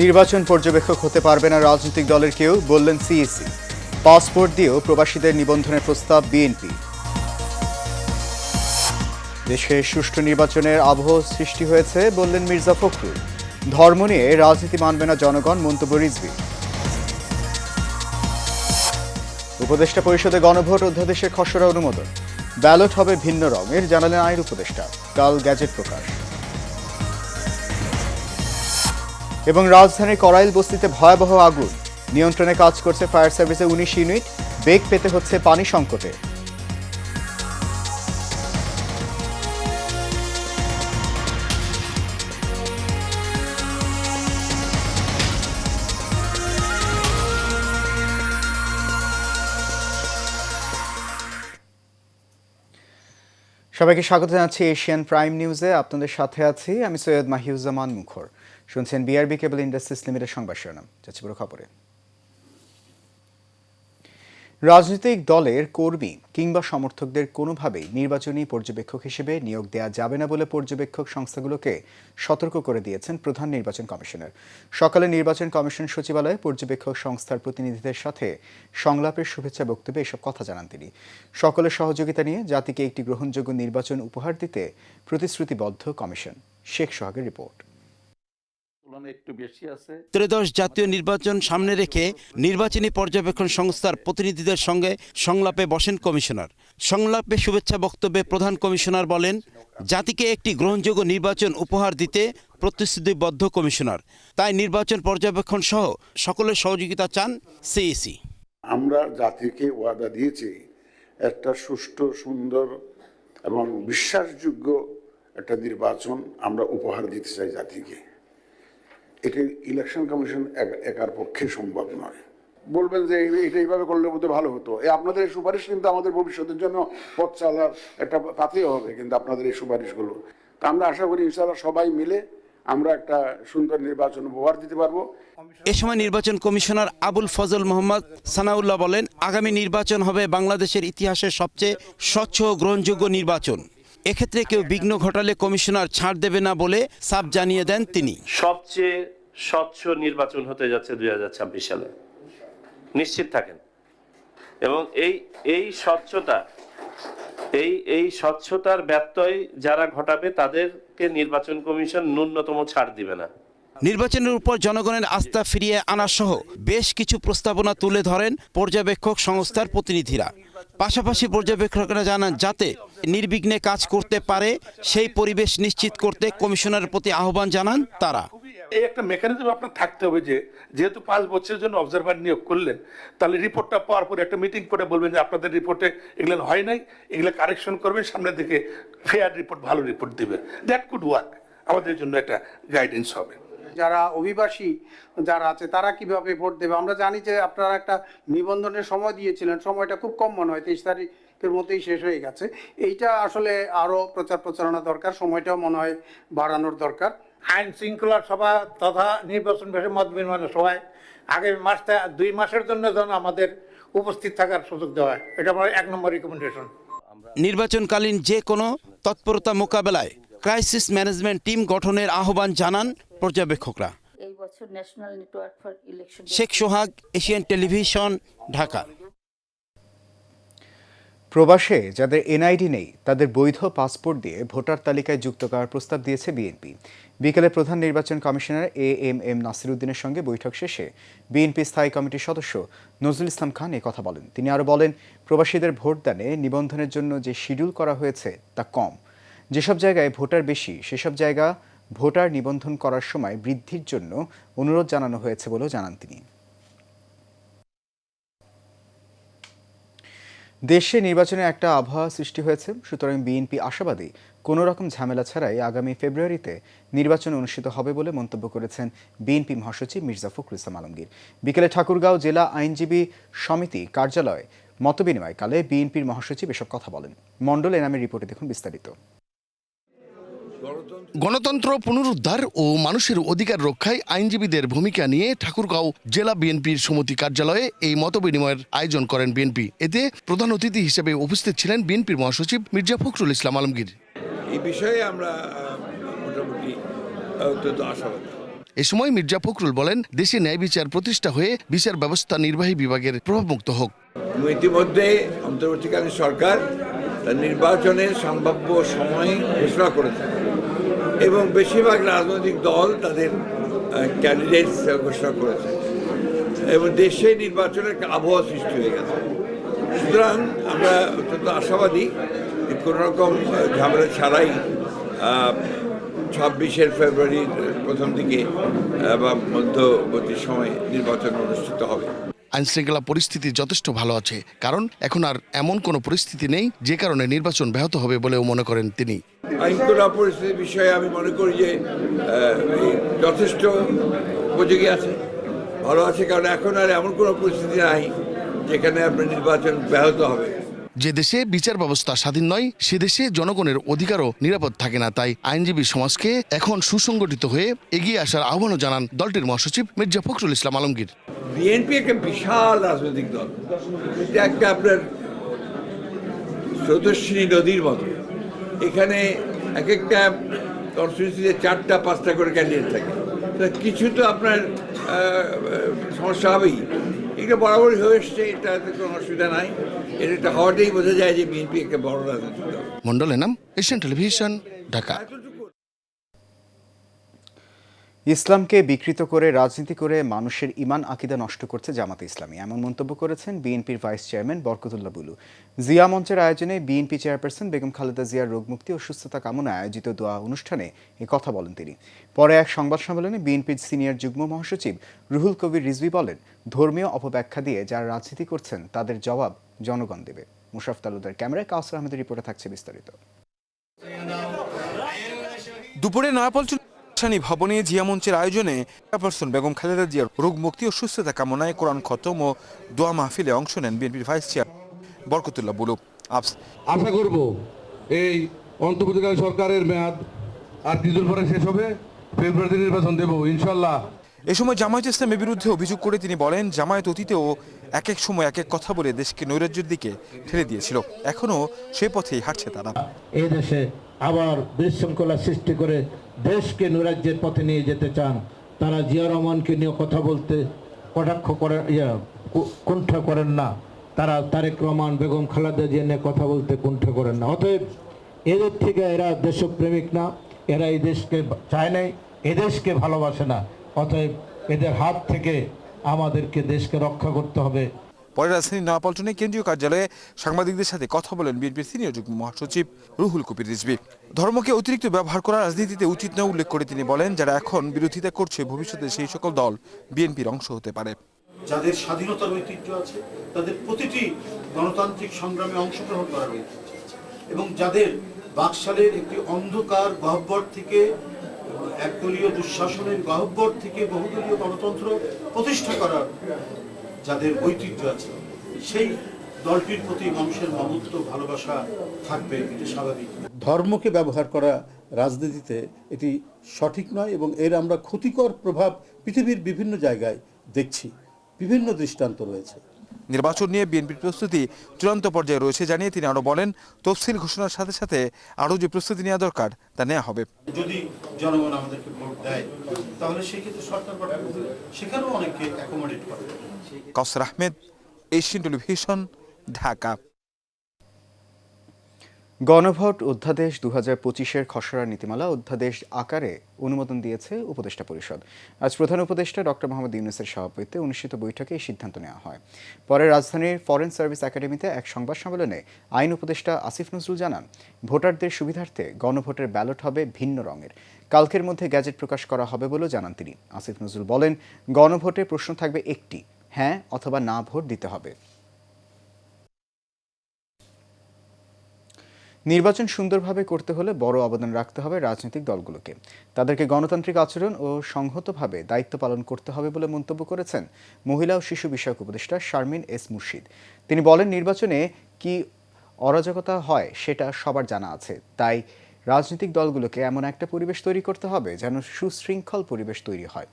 নির্বাচন পর্যবেক্ষক হতে পারবে না রাজনৈতিক দলের কেউ, বললেন সিইসি। পাসপোর্ট দিয়েও প্রবাসীদের নিবন্ধনের প্রস্তাব বিএনপি। দেশে সুষ্ঠু নির্বাচনের আবহ সৃষ্টি হয়েছে, বললেন মির্জা ফখরুল। ধর্ম নিয়ে রাজনীতি মানবে না জনগণ, মন্তব্য রিজভী। উপদেষ্টা পরিষদে গণভোট অধ্যাদেশের খসড়া অনুমোদন। ব্যালট হবে ভিন্ন রঙের, জানালেন আইন উপদেষ্টা। কাল গ্যাজেট প্রকাশ। এবং রাজধানীর করাইল বস্তিতে ভয়াবহ আগুন, নিয়ন্ত্রণে কাজ করছে ফায়ার সার্ভিসের 19 ইউনিট। বেগ পেতে হচ্ছে পানি সংকটে। সবাইকে স্বাগত জানাচ্ছি এশিয়ান প্রাইম নিউজে। আপনাদের সাথে আছি আমি সৈয়দ মাহিউজ্জামান মুখর। শুনছেন বিআরবি কেবল ইন্ডাস্ট্রিজ লিমিটেড সংবাদ শিরোনাম। যাচ্ছি বড় খবরে। রাজনৈতিক দলের কর্মী কিংবা সমর্থকদের কোনোভাবেই নির্বাচনী পর্যবেক্ষক হিসেবে নিয়োগ দেওয়া যাবে না বলে পর্যবেক্ষক সংস্থাগুলোকে সতর্ক করে দিয়েছেন প্রধান নির্বাচন কমিশনার। সকালে নির্বাচন কমিশন সচিবালয়ে পর্যবেক্ষক সংস্থার প্রতিনিধিদের সাথে সংলাপের শুভেচ্ছা বক্তব্যে এসব কথা জানান তিনি। সকলের সহযোগিতা নিয়ে জাতিকে একটি গ্রহণযোগ্য নির্বাচন উপহার দিতে প্রতিশ্রুতিবদ্ধ কমিশন। শেখ সোহাগের রিপোর্ট। ত্রয়োদশ জাতীয় নির্বাচন সামনে রেখে নির্বাচনী পর্যবেক্ষণ সংস্থার প্রতিনিধিদের সঙ্গে সংলাপে বসেন কমিশনার। সংলাপে শুভেচ্ছা বক্তব্যে প্রধান কমিশনার বলেন, জাতিকে একটি গ্রহণযোগ্য নির্বাচন উপহার দিতে প্রতিশ্রুতিবদ্ধ কমিশনার। তাই নির্বাচন পর্যবেক্ষণ সহ সকলের সহযোগিতা চান সিইসি। আমরা জাতিকে ওয়াদা দিয়েছি একটা সুষ্ঠু, সুন্দর এবং বিশ্বাসযোগ্য একটা নির্বাচন আমরা উপহার দিতে চাই জাতিকে। এটি ইলেকশন কমিশন একার পক্ষে সম্ভব নয়। বলবেন যে এটা এইভাবে করলে বোধ ভালো হতো, আপনাদের এই সুপারিশ কিন্তু আমাদের ভবিষ্যতের জন্য পথ চলার একটা পাথেয় হবে, কিন্তু আপনাদের এই সুপারিশগুলো তা আমরা আশা করি ইনশাআল্লাহ সবাই মিলে আমরা একটা সুন্দর নির্বাচন উপহার দিতে পারবো। এ সময় নির্বাচন কমিশনার আবুল ফজল মোহাম্মদ সানাউল্লাহ বলেন, আগামী নির্বাচন হবে বাংলাদেশের ইতিহাসের সবচেয়ে স্বচ্ছ ও গ্রহণযোগ্য নির্বাচন। এক্ষেত্রে কেউ বিঘ্ন ঘটালে কমিশনার ছাড় দেবে না বলে সাফ জানিয়ে দেন তিনি। সবচেয়ে স্বচ্ছ নির্বাচন হতে যাচ্ছে 2026 সালে, নিশ্চিত থাকেন। এবং এই স্বচ্ছতার ব্যত্যয় যারা ঘটাবে তাদেরকে নির্বাচন কমিশন ন্যূনতম ছাড় দিবে না। নির্বাচনের উপর জনগণের আস্থা ফিরিয়ে আনা সহ বেশ কিছু প্রস্তাবনা তুলে ধরেন পর্যবেক্ষক সংস্থার প্রতিনিধিরা। পাশাপাশি পর্যবেক্ষকরা জানান, যাতে নির্বিঘ্নে কাজ করতে পারে সেই পরিবেশ নিশ্চিত করতে কমিশনারের প্রতি আহ্বান জানান তারা। এই একটা মেকানিজম আপনার থাকতে হবে যে যেহেতু 5 বছরের জন্য অবজারভার নিয়োগ করলেন, তাহলে রিপোর্টটা পাওয়ার পর একটা মিটিং করে বলবেন যে আপনাদের রিপোর্টে এগুলো হয় নাই, এগুলো কারেকশন করবেন, সামনের দিকে ফেয়ার রিপোর্ট, ভালো রিপোর্ট দিবে। দ্যাট কুড ওয়ার্ক, আমাদের জন্য একটা গাইডেন্স হবে। যারা অভিবাসী যারা আছে তারা কিভাবে ভোট দেবে? আমরা জানি যে আপনারা একটা নিবন্ধনের সময় দিয়েছিলেন, সময়টা খুব কম মনে হয় 23 তারিখের মধ্যেই শেষ হয়ে গেছে। এইটা আসলে আরো প্রচারণা দরকার, সময়টাও মনে হয় বাড়ানোর দরকার। আইন শৃঙ্খলা সভা তথা নির্বাচন বিষয়ে মত বিনিময় সভায় আগামী 2 মাসের জন্য যেন আমাদের উপস্থিত থাকার সুযোগ দেওয়া হয়, এটা আমার 1 নম্বর রিকমেন্ডেশন। নির্বাচনকালীন যে কোনো তৎপরতা মোকাবেলায় ক্রাইসিস ম্যানেজমেন্ট টিম গঠনের আহ্বান জানান পর্যবেক্ষকরা। শেখ সোহাগ, এশিয়ান টেলিভিশন, ঢাকা। প্রবাসে যাদের এনআইডি নেই তাদের বৈধ পাসপোর্ট দিয়ে ভোটার তালিকায় যুক্ত করার প্রস্তাব দিয়েছে বিএনপি। বিকেলে প্রধান নির্বাচন কমিশনার এএমএম নাসির উদ্দিনের সঙ্গে বৈঠক শেষে বিএনপি স্থায়ী কমিটির সদস্য নজরুল ইসলাম খান কথা বলেন। তিনি আরও বলেন, প্রবাসীদের ভোটদানে নিবন্ধনের জন্য যে শিডিউল করা হয়েছে তা কম। যেসব জায়গায় ভোটার বেশি সেসব জায়গা ভোটার নিবন্ধন করার সময় বৃদ্ধির জন্য অনুরোধ জানানো হয়েছে বলেও জানান তিনি। দেশে নির্বাচনে একটা আবহাওয়া সৃষ্টি হয়েছে, সুতরাং বিএনপি আশাবাদী কোনো রকম ঝামেলা ছাড়াই আগামী ফেব্রুয়ারিতে নির্বাচন অনুষ্ঠিত হবে বলে মন্তব্য করেছেন বিএনপি মহাসচিব মির্জা ফখরুল ইসলাম আলমগীর। বিকেলে ঠাকুরগাঁও জেলা আইনজীবী সমিতি কার্যালয়ে মতবিনিময়কালে বিএনপির মহাসচিব এসব কথা বলেন। মণ্ডল এনামের রিপোর্টে দেখুন বিস্তারিত। গণতন্ত্র পুনরুদ্ধার ও মানুষের অধিকার রক্ষায় আইনজীবীদের ভূমিকা নিয়ে ঠাকুরগাঁও জেলা বিএনপির সমিতি কার্যালয়ে এই মতবিনিময়ের আয়োজন করেন বিএনপি। এতে প্রধান অতিথি হিসেবে উপস্থিত ছিলেন বিএনপির মহাসচিব মির্জা ফখরুল ইসলাম আলমগীর। এই বিষয়ে আমরা মোটামুটি অত্যন্ত আশাবাদী। এ সময় মির্জা ফখরুল বলেন, দেশে ন্যায় বিচার প্রতিষ্ঠা হয়ে বিচার ব্যবস্থা নির্বাহী বিভাগের প্রভাবমুক্ত হোক। ইতিমধ্যে অন্তর্বর্তীকালীন সরকার তার নির্বাচনের সম্ভাব্য সময় ঘোষণা করেছে এবং বেশিরভাগ রাজনৈতিক দল তাদের ক্যান্ডিডেটস ঘোষণা করেছে এবং দেশে নির্বাচনের একটা আবহাওয়া সৃষ্টি হয়ে গেছে। সুতরাং আমরা অত্যন্ত আশাবাদী যে কোনো রকম ঝামেলা ছাড়াই 26 ফেব্রুয়ারির প্রথম দিকে বা মধ্যবর্তী সময়ে নির্বাচন অনুষ্ঠিত হবে। আইনশৃঙ্খলা পরিস্থিতি যথেষ্ট ভালো আছে, কারণ এখন আর এমন কোনো পরিস্থিতি নেই যে কারণে নির্বাচন ব্যাহত হবে বলেও মনে করেন তিনি। আইনশৃঙ্খলা পরিস্থিতির বিষয়ে আমি মনে করি যে যথেষ্ট উপযোগী আছে, ভালো আছে, কারণ এখন আর এমন কোনো পরিস্থিতি নাই যেখানে আপনার নির্বাচন ব্যাহত হবে। যে দেশে বিচার ব্যবস্থা স্বাধীন নয়, সে দেশে জনগণের অধিকারও নিরাপদ থাকে না। তাই আইনজীবী সমাজকে এখন সুসংগঠিত হয়ে এগিয়ে আসার আহ্বানও জানান দলটির মহাসচিব মির্জা ফখরুল ইসলাম আলমগীর। বিএনপি একটা বিশাল রাজনৈতিক দল, এটা একটা আপনার স্রোতস্বিনী নদীর মতো। এখানে এক একটা কনস্টিটিউন্সিতে 4টা-5টা করে ক্যান্ডিডেট থাকে, কিছু তো আপনার সমস্যা হবেই। এটা বরাবরই হয়ে এসছে, এটাতে কোনো অসুবিধা নাই। এটা হওয়াটাই বোঝা যায় যে বিএনপি একটা বড় রাজনৈতিক দল। মন্ডলের নাম, এশিয়ান টেলিভিশন, ঢাকা। ইসলামকে বিকৃত করে রাজনীতি করে মানুষের ঈমান আকিদা নষ্ট করছে জামাতে ইসলামী, এমন মন্তব্য করেছেন বিএনপির ভাইস চেয়ারম্যান বরকতুল্লাহ বুলু। জিয়া মঞ্চের আয়োজনে বিএনপি চেয়ারপারসন বেগম খালেদা জিয়ার রোগমুক্তি ও সুস্থতা কামনায় আয়োজিত দোয়া অনুষ্ঠানে এ কথা বলেন তিনি। পরে এক সংবাদ সম্মেলনে বিএনপির সিনিয়র যুগ্ম মহাসচিব রুহুল কবির রিজভী বলেন, ধর্মীয় অপব্যাখ্যা দিয়ে যারা রাজনীতি করছেন তাদের জবাব জনগণ দেবে। মুশারফ তালুকদার ক্যামেরায় কাউসার আহমেদের রিপোর্টে থাকছে বিস্তারিত। দুপুরে নয়াপল্টন ভবনে জিয়া মঞ্চের আয়োজনে চেয়ারপারসন বেগম খালেদা জিয়ার রোগ মুক্তি ও সুস্থতা কামনায় কোরআন খতম ও দোয়া মাহফিলে অংশ নেন বিএনপির ভাইস চেয়ার বরকতুল্লাহ বুলু। আশা করব এই অন্তর্বর্তীকালীন সরকারের মেয়াদ আর কিছুদিন পরে শেষ হবে, ফেব্রুয়ারিতে নির্বাচন দেব ইনশাল্লাহ। এ সময় জামায়াত ইসলামের বিরুদ্ধে অভিযোগ করে তিনি বলেন, জামায়াত অতীতেও এক এক সময় এক এক কথা বলে দেশকে নৈরাজ্যের দিকে ঠেলে দিয়েছিল, এখনো সে পথেই হাঁটছে তারা। এই দেশে আবার বিশৃঙ্খলা সৃষ্টি করে দেশকে নৈরাজ্যের পথে নিয়ে যেতে চান। তারা জিয়া রহমানকে নিয়ে কথা বলতে কটাক্ষ করেন, কুণ্ঠা করেন না। তারা তারেক রহমান, বেগম খালেদা জিয়া নিয়ে কথা বলতে কুণ্ঠা করেন না। অতএব এদের থেকে এরা দেশপ্রেমিক না, এরা এই দেশকে চায় নাই, এদেশকে ভালোবাসে না। অতএব এদের হাত থেকে আমাদেরকে দেশকে রক্ষা করতে হবে। পরে রাজধানীর নয়াপল্টনে কেন্দ্রীয় কার্যালয়ে সাংবাদিকদের সাথে কথা বলেন বিএনপির সিনিয়র যুগ্ম মহাসচিব রুহুল কবির রিজভী। ধর্মকে অতিরিক্ত ব্যবহার করা রাজনীতিতে উচিত নয় উল্লেখ করে তিনি বলেন, যারা এখন বিরোধিতা করছে ভবিষ্যতে সেই সকল দল বিএনপির অংশ হতে পারে। যাদের স্বাধীনতার ঐতিহ্য আছে, তাদের প্রতিটি গণতান্ত্রিক সংগ্রামে অংশগ্রহণ করার ঐতিহ্য আছে, এবং যাদের বাকশালের একটি অন্ধকার গহ্বর থেকে, একদলীয় দুঃশাসনের গহ্বর থেকে বহুদলীয় গণতন্ত্র প্রতিষ্ঠা করার যাদের ঐতিহ্য আছে, সেই দলটির প্রতি মানুষের মমত্ব ভালোবাসা থাকবে, এটা স্বাভাবিক। ধর্মকে ব্যবহার করা রাজনীতিতে এটি সঠিক নয়, এবং এর আমরা ক্ষতিকর প্রভাব পৃথিবীর বিভিন্ন জায়গায় দেখছি, বিভিন্ন দৃষ্টান্ত রয়েছে। নির্বাচন নিয়ে বিএনপির প্রস্তুতি চূড়ান্ত পর্যায়ে রয়েছে জানিয়ে তিনি আরো বলেন, তফসিল ঘোষণার সাথে সাথে আরো যে প্রস্তুতি নেওয়া দরকার তা নেওয়া হবে। যদি জনগণ আমাদেরকে ভোট দেয়, তাহলে সেই ক্ষেত্রে সরকার গঠন হবে, সেখানেও অনেককে অ্যাকোমোডেট করে। কাউসার আহমেদ, এশিয়ান টেলিভিশন, ঢাকা। গণভোট অধ্যাদেশ 2025-এর খসড়া নীতিমালা অধ্যাদেশ আকারে অনুমোদন দিয়েছে উপদেষ্টা পরিষদ। আজ প্রধান উপদেষ্টা ডক্টর মোহাম্মদ ইউনূসের সভাপতিত্বে অনুষ্ঠিত বৈঠকে এই সিদ্ধান্ত নেওয়া হয়। পরে রাজধানীর ফরেন সার্ভিস একাডেমিতে এক সংবাদ সম্মেলনে আইন উপদেষ্টা আসিফ নজরুল জানান, ভোটারদের সুবিধার্থে গণভোটের ব্যালট হবে ভিন্ন রঙের। কালকের মধ্যে গ্যাজেট প্রকাশ করা হবে বলেও জানান তিনি। আসিফ নজরুল বলেন, গণভোটে প্রশ্ন থাকবে একটি, হ্যাঁ অথবা না ভোট দিতে হবে। নির্বাচন সুন্দরভাবে করতে হলে বড় অবদান রাখতে হবে রাজনৈতিক দলগুলোকে। তাদেরকে গণতান্ত্রিক আচরণ ও সংহতভাবে দায়িত্ব পালন করতে হবে বলে মন্তব্য করেছেন মহিলা ও শিশু বিষয়ক উপদেষ্টা শারমিন এস মুর্শিদ। তিনি বলেন, নির্বাচনে কি অরাজকতা হয় সেটা সবার জানা আছে, তাই রাজনৈতিক দলগুলোকে এমন একটা পরিবেশ তৈরি করতে হবে যেন সুশৃঙ্খল পরিবেশ তৈরি হয়।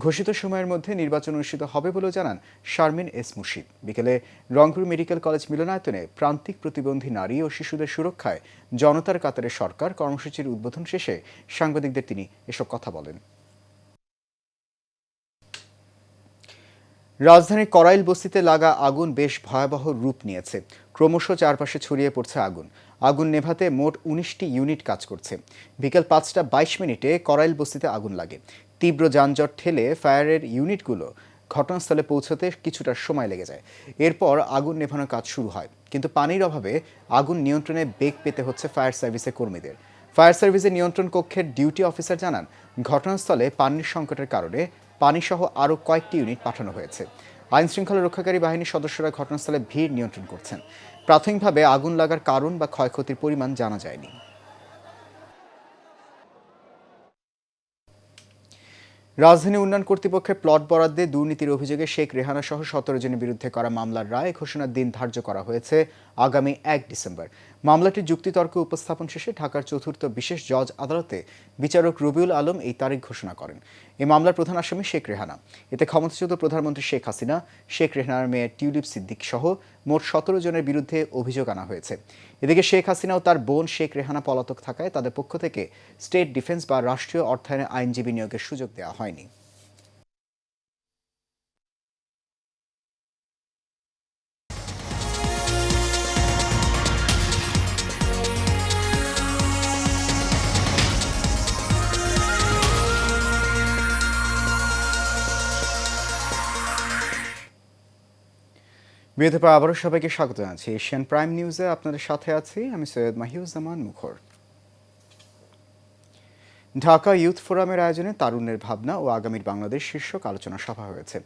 ঘোষিত সময়ের মধ্যে নির্বাচন অনুষ্ঠিত হবে বলেও জানান শারমিন এস মুর্শিদ। বিকেলে রংপুর মেডিকেল কলেজ মিলনায়তনে প্রান্তিক প্রতিবন্ধী নারী ও শিশুদের সুরক্ষায় জনতার কাতারে সরকার কর্মসূচির উদ্বোধন শেষে সাংবাদিকদের তিনি এসব কথা বলেন। রাজধানীর করাইল বস্তিতে লাগা আগুন বেশ ভয়াবহ রূপ নিয়েছে। ক্রমশ চারপাশে ছড়িয়ে পড়ছে আগুন। আগুন নেভাতে মোট ১৯টি ইউনিট কাজ করছে। বিকেল ৫টা ২২ মিনিটে করাইল বস্তিতে আগুন লাগে। তীব্র যানজট ঠেলে ফায়ারের ইউনিটগুলো ঘটনাস্থলে পৌঁছাতে কিছুটা সময় লেগে যায়। এরপর আগুন নেভানোর কাজ শুরু হয়, কিন্তু পানির অভাবে আগুন নিয়ন্ত্রণে বেগ পেতে হচ্ছে ফায়ার সার্ভিসের কর্মীদের। ফায়ার সার্ভিসের নিয়ন্ত্রণ কক্ষের ডিউটি অফিসার জানান, ঘটনাস্থলে পানির সংকটের কারণে পানিসহ আরও কয়েকটি ইউনিট পাঠানো হয়েছে। আইনশৃঙ্খলা রক্ষাকারী বাহিনীর সদস্যরা ঘটনাস্থলে ভিড় নিয়ন্ত্রণ করছেন। প্রাথমিকভাবে আগুন লাগার কারণ বা ক্ষয়ক্ষতির পরিমাণ জানা যায়নি। রাজধানী উন্নয়ন কর্তৃপক্ষের প্লট বরাদ্দে দুর্নীতির অভিযোগে শেখ রেহানা সহ ১৭ জনের বিরুদ্ধে করা মামলার রায় ঘোষণার দিন ধার্য করা হয়েছে আগামী ১ ডিসেম্বর। মামলাটির যুক্তিতর্ক উপস্থাপন শেষে ঢাকার ৪র্থ বিশেষ জজ আদালতে বিচারক রবিউল আলম এই তারিখ ঘোষণা করেন। এই মামলার প্রধান আসামি শেখ রেহানা। এতে ক্ষমতাচ্যুত প্রধানমন্ত্রী শেখ হাসিনা, শেখ রেহানার মেয়ে টিউলিপ সিদ্দিক সহ মোট ১৭ জনের বিরুদ্ধে অভিযোগ আনা হয়েছে। এদিকে শেখ হাসিনা ও তার বোন শেখ রেহানা পলাতক থাকায় তাদের পক্ষ থেকে স্টেট ডিফেন্স বা রাষ্ট্রীয় অর্থায়নে আইনজীবী নিয়োগের সুযোগ দেওয়া হয়নি। বিরতির পর আবারও সবাইকে স্বাগত জানাচ্ছি এশিয়ান প্রাইম নিউজে। আপনাদের সাথে আছি আমি সৈয়দ মাহিউজ্জামান মুখর। ঢাকা ইউথ ফোরামের আয়োজনে তারুণ্যের ভাবনা ও আগামীর বাংলাদেশ শীর্ষক আলোচনা সভা হয়েছে।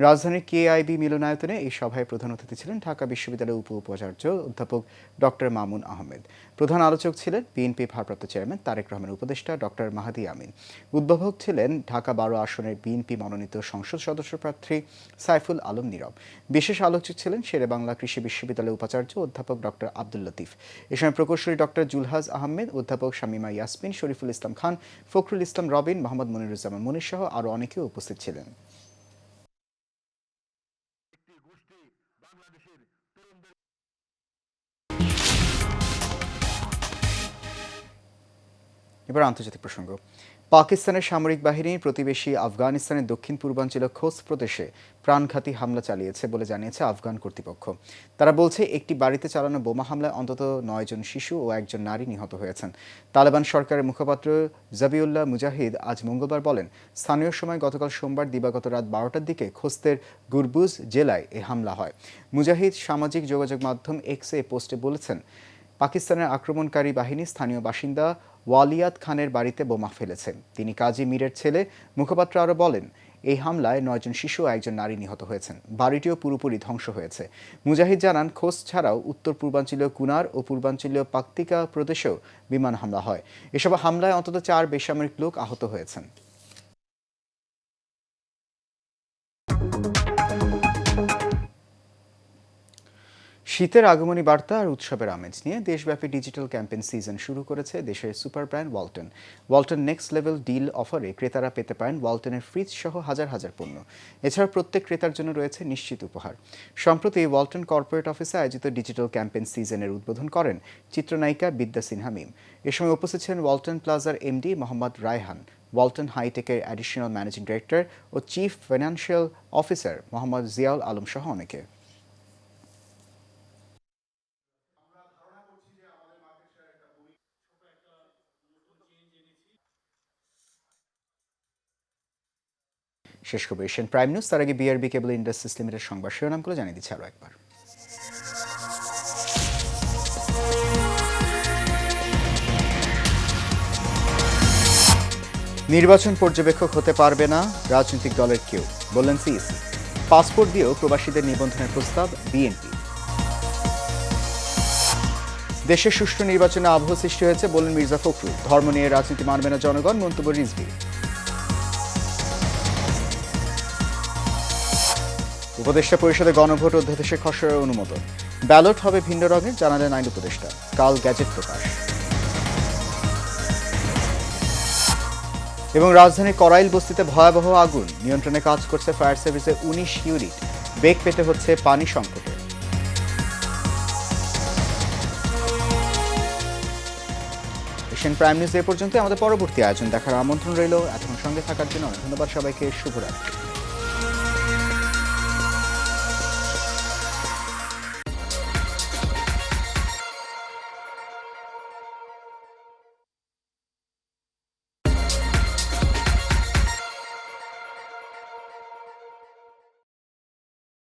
রাজধানীর কেআইবি মিলনায়তনে এই সভায় প্রধান অতিথি ছিলেন ঢাকা বিশ্ববিদ্যালয়ের উপাচার্য অধ্যাপক ডক্টর মামুন আহমেদ। প্রধান আলোচক ছিলেন বিএনপি ভারপ্রাপ্ত চেয়ারম্যান তারেক রহমানের উপদেষ্টা ডক্টর মাহাদি আমিন। উদ্বোধক ছিলেন ঢাকা ১২ আসনের বিএনপি মনোনীত সংসদ সদস্য প্রার্থী সাইফুল আলম নীরব। বিশেষ আলোচক ছিলেন শেরেবাংলা কৃষি বিশ্ববিদ্যালয়ের উপাচার্য অধ্যাপক ডক্টর আব্দুল লতিফ। এ সময় প্রকৌশলী ডক্টর জুলহাজ আহমেদ, অধ্যাপক শামিমা ইয়াসমিন, শরীফুল ইসলাম খান, ফখরুল ইসলাম রবিন, মোহাম্মদ মনিরুজ্জামান মনির সহ আরও অনেকেও উপস্থিত ছিলেন। এবার আন্তর্জাতিক প্রসঙ্গ। পাকিস্তানের সামরিক বাহিনী প্রতিবেশী আফগানিস্তানের দক্ষিণ পূর্বাঞ্চলীয় খোস্ত প্রদেশে প্রাণঘাতী হামলা চালিয়েছে বলে জানিয়েছে আফগান কর্তৃপক্ষ। তারা বলছে একটি বাড়িতে চালানো বোমা হামলায় অন্তত ৯ জন শিশু ও ১ জন নারী নিহত হয়েছেন। তালেবান সরকারের মুখপাত্র জবিউল্লাহ মুজাহিদ আজ মঙ্গলবার বলেন, স্থানীয় সময় গতকাল সোমবার দিবাগত রাত ১২টার দিকে খোস্তের গুরবুজ জেলায় এ হামলা হয়। মুজাহিদ সামাজিক যোগাযোগ মাধ্যম এক্সে পোস্টে বলেছেন, পাকিস্তানের আক্রমণকারী বাহিনী স্থানীয় বাসিন্দা ওয়ালিয়াত খানের বাড়িতে বোমা ফেলেছে। তিনি কাজী মীরের ছেলে। মুখপাত্র আরও বলেন, এই হামলায় ৯ জন শিশু ও ১ জন নারী নিহত হয়েছেন। বাড়িটিও পুরোপুরি ধ্বংস হয়েছে। মুজাহিদ জানান, খোস্ত ছাড়াও উত্তর পূর্বাঞ্চলীয় কুনার ও পূর্বাঞ্চলীয় পাকতিকা প্রদেশেও বিমান হামলা হয়। এসব হামলায় অন্তত ৪ বেসামরিক লোক আহত হয়েছেন। শীতের আগমনী বার্তা আর উৎসবের আমেজ নিয়ে দেশব্যাপী ডিজিটাল ক্যাম্পেইন সিজন শুরু করেছে দেশের super brand Walton. Walton next level deal অফারে ক্রেতারা পেতে পারেন ওয়ালটনের ফ্রিজ সহ হাজার হাজার পণ্য। এছাড়া প্রত্যেক ক্রেতার জন্য রয়েছে নিশ্চিত উপহার। সম্প্রতি ওয়ালটন কর্পোরেট অফিসে আয়োজিত ডিজিটাল ক্যাম্পেইন সিজনের উদ্বোধন করেন চিত্রনায়িকা বিদ্যা সিনহা মিম। এ সময় উপস্থিত ছিলেন ওয়ালটন প্লাজার এমডি মোহাম্মদ রায়হান, ওয়ালটন হাইটেকের অ্যাডিশনাল ম্যানেজিং ডিরেক্টর ও chief financial officer Mohammad Ziaul Alam সহ অনেকে। শেষ করবো এশিয়ান প্রাইম নিউজ। তার আগে বিআরবি কেবল ইন্ডাস্ট্রিজ লিমিটেড সংবাদ শিরোনামগুলো জানিয়ে দিচ্ছে আরও একবার। নির্বাচন পর্যবেক্ষক হতে পারবে না রাজনৈতিক দলের কেউ, বললেন সিইসি। পাসপোর্ট দিয়েও প্রবাসীদের নিবন্ধনের প্রস্তাব বিএনপি। দেশে সুষ্ঠু নির্বাচনে আবহ সৃষ্টি হয়েছে বললেন মির্জা ফখরুল। ধর্ম নিয়ে রাজনীতি মানবে না জনগণ, মন্তব্য রিজভী। উপদেষ্টা পরিষদে গণভোট অধ্যাদেশের খসড়ার অনুমোদন। ব্যালট হবে ভিন্ন রঙের, জানালেন আইন উপদেষ্টা। কাল গ্যাজেট প্রকাশ। এবং রাজধানীর করাইল বস্তিতে ভয়াবহ আগুন, নিয়ন্ত্রণে কাজ করছে ফায়ার সার্ভিসের ১৯ ইউনিট। বেগ পেতে হচ্ছে পানি সংকটে। এশিয়ান প্রাইম নিউজ এ পর্যন্ত। আমাদের পরবর্তী আয়োজন দেখার আমন্ত্রণ রইল। এতক্ষণ সঙ্গে থাকার জন্য ধন্যবাদ সবাইকে। শুভরাত্রি।